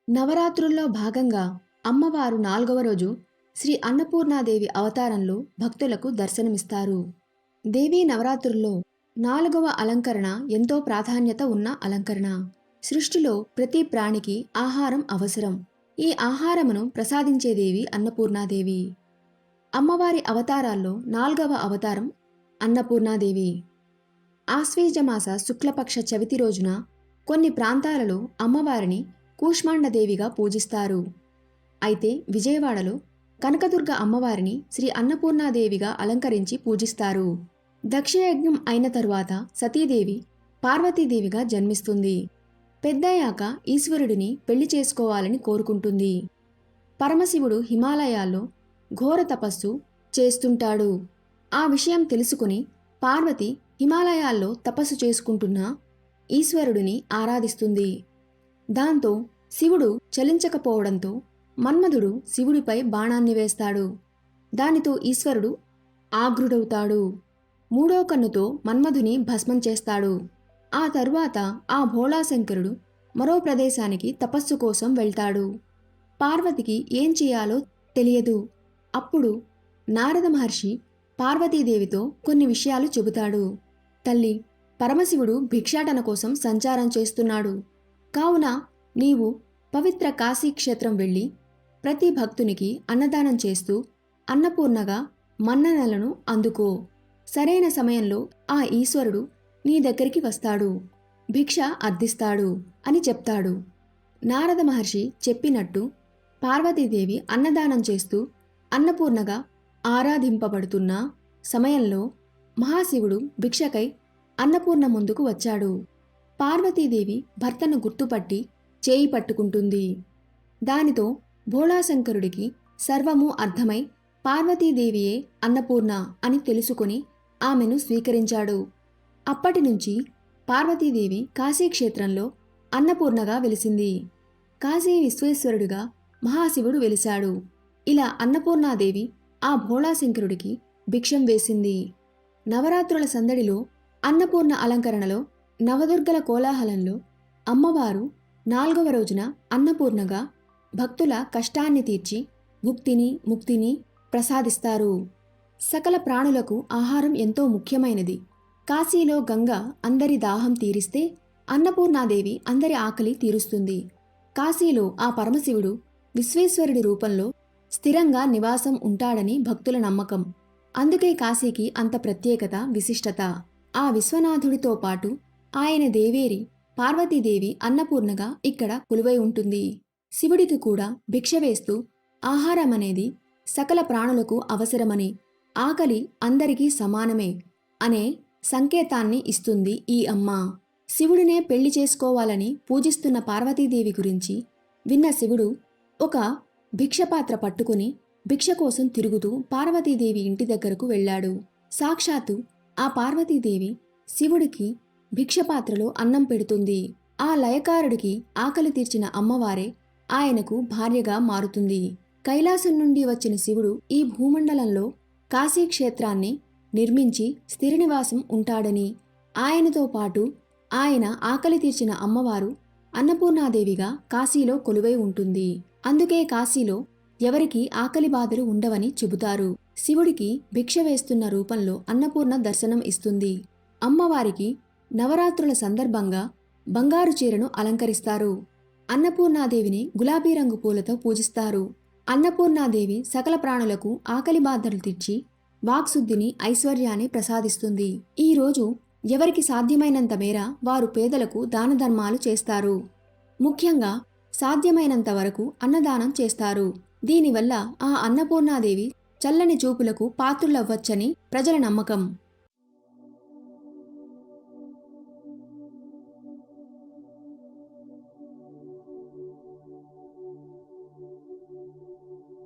నవరాత్రుల్లో భాగంగా అమ్మవారు 4వ రోజు శ్రీ అన్నపూర్ణాదేవి అవతారంలో భక్తులకు దర్శనమిస్తారు. దేవీ నవరాత్రుల్లో 4వ అలంకరణ ఎంతో ప్రాధాన్యత ఉన్న అలంకరణ. సృష్టిలో ప్రతి ప్రాణికి ఆహారం అవసరం. ఈ ఆహారమును ప్రసాదించే దేవి అన్నపూర్ణాదేవి. అమ్మవారి అవతారాల్లో 4వ అవతారం అన్నపూర్ణాదేవి. ఆశ్వీజమాస శుక్లపక్ష చవితి రోజున కొన్ని ప్రాంతాలలో అమ్మవారిని కూష్మాండదేవిగా పూజిస్తారు. అయితే విజయవాడలో కనకదుర్గ అమ్మవారిని శ్రీ అన్నపూర్ణాదేవిగా అలంకరించి పూజిస్తారు. దక్షయజ్ఞం అయిన తరువాత సతీదేవి పార్వతీదేవిగా జన్మిస్తుంది. పెద్దయ్యాక ఈశ్వరుడిని పెళ్లి చేసుకోవాలని కోరుకుంటుంది. పరమశివుడు హిమాలయాల్లో ఘోర తపస్సు చేస్తుంటాడు. ఆ విషయం తెలుసుకుని పార్వతి హిమాలయాల్లో తపస్సు చేసుకుంటున్న ఈశ్వరుడిని ఆరాధిస్తుంది. దాంతో శివుడు చలించకపోవడంతో మన్మధుడు శివుడిపై బాణాన్ని వేస్తాడు. దానితో ఈశ్వరుడు ఆగ్రుడవుతాడు. మూడో కన్నుతో మన్మధుని భస్మం చేస్తాడు. ఆ తరువాత ఆ భోళాశంకరుడు మరో ప్రదేశానికి తపస్సు కోసం వెళ్తాడు. పార్వతికి ఏం చేయాలో తెలియదు. అప్పుడు నారద మహర్షి పార్వతీదేవితో కొన్ని విషయాలు చెబుతాడు. తల్లి, పరమశివుడు భిక్షాటన కోసం సంచారం చేస్తున్నాడు. కావున నీవు పవిత్ర కాశీక్షేత్రం వెళ్ళి ప్రతి భక్తునికి అన్నదానం చేస్తూ అన్నపూర్ణగా మన్ననలను అందుకో. సరైన సమయంలో ఆ ఈశ్వరుడు నీ దగ్గరికి వస్తాడు, భిక్ష అర్థిస్తాడు అని చెప్తాడు. నారద మహర్షి చెప్పినట్టు పార్వతీదేవి అన్నదానం చేస్తూ అన్నపూర్ణగా ఆరాధింపబడుతున్న సమయంలో మహాశివుడు భిక్షకై అన్నపూర్ణ ముందుకు వచ్చాడు. పార్వతీదేవి భర్తను గుర్తుపట్టి చేయి పట్టుకుంటుంది. దానితో భోళాశంకరుడికి సర్వము అర్థమై పార్వతీదేవియే అన్నపూర్ణ అని తెలుసుకుని ఆమెను స్వీకరించాడు. అప్పటినుంచి పార్వతీదేవి కాశీక్షేత్రంలో అన్నపూర్ణగా వెలిసింది. కాశీ విశ్వేశ్వరుడిగా మహాశివుడు వెలిశాడు. ఇలా అన్నపూర్ణాదేవి ఆ భోళాశంకరుడికి భిక్షం వేసింది. నవరాత్రుల సందడిలో అన్నపూర్ణ అలంకరణలో నవదుర్గల కోలాహలంలో అమ్మవారు 4వ రోజున అన్నపూర్ణగా భక్తుల కష్టాన్ని తీర్చి భుక్తిని ముక్తిని ప్రసాదిస్తారు. సకల ప్రాణులకు ఆహారం ఎంతో ముఖ్యమైనది. కాశీలో గంగ అందరి దాహం తీరిస్తే అన్నపూర్ణాదేవి అందరి ఆకలి తీరుస్తుంది. కాశీలో ఆ పరమశివుడు విశ్వేశ్వరుడి రూపంలో స్థిరంగా నివాసం ఉంటాడని భక్తుల నమ్మకం. అందుకే కాశీకి అంత ప్రత్యేకత, విశిష్టత. ఆ విశ్వనాథుడితో పాటు ఆయన దేవేరి పార్వతీదేవి అన్నపూర్ణగా ఇక్కడ కొలువై ఉంటుంది. శివుడికి కూడా భిక్ష వేస్తూ ఆహారమనేది సకల ప్రాణులకు అవసరమని, ఆకలి అందరికీ సమానమే అనే సంకేతాన్ని ఇస్తుంది ఈ అమ్మ. శివుడినే పెళ్లి చేసుకోవాలని పూజిస్తున్న పార్వతీదేవి గురించి విన్న శివుడు ఒక భిక్షపాత్ర పట్టుకుని భిక్ష కోసం తిరుగుతూ పార్వతీదేవి ఇంటి దగ్గరకు వెళ్ళాడు. సాక్షాత్తు ఆ పార్వతీదేవి శివుడికి భిక్షపాత్రలో అన్నం పెడుతుంది. ఆ లయకారుడికి ఆకలి తీర్చిన అమ్మవారే ఆయనకు భార్యగా మారుతుంది. కైలాసం నుండి వచ్చిన శివుడు ఈ భూమండలంలో కాశీక్షేత్రాన్ని నిర్మించి స్థిరనివాసం ఉంటాడని, ఆయనతో పాటు ఆయన ఆకలి తీర్చిన అమ్మవారు అన్నపూర్ణాదేవిగా కాశీలో కొలువై ఉంటుంది. అందుకే కాశీలో ఎవరికి ఆకలి బాధలు ఉండవని చెబుతారు. శివుడికి భిక్ష వేస్తున్న రూపంలో అన్నపూర్ణ దర్శనం ఇస్తుంది. అమ్మవారికి నవరాత్రుల సందర్భంగా బంగారు చీరను అలంకరిస్తారు. అన్నపూర్ణాదేవిని గులాబీ రంగు పూలతో పూజిస్తారు. అన్నపూర్ణాదేవి సకల ప్రాణులకు ఆకలి బాధలు తీర్చి వాక్శుద్ధిని, ఐశ్వర్యాన్ని ప్రసాదిస్తుంది. ఈ రోజు ఎవరికి సాధ్యమైనంత మేర వారు పేదలకు దాన ధర్మాలు చేస్తారు. ముఖ్యంగా సాధ్యమైనంత వరకు అన్నదానం చేస్తారు. దీనివల్ల ఆ అన్నపూర్ణాదేవి చల్లని చూపులకు పాత్రులవ్వచ్చని ప్రజల నమ్మకం.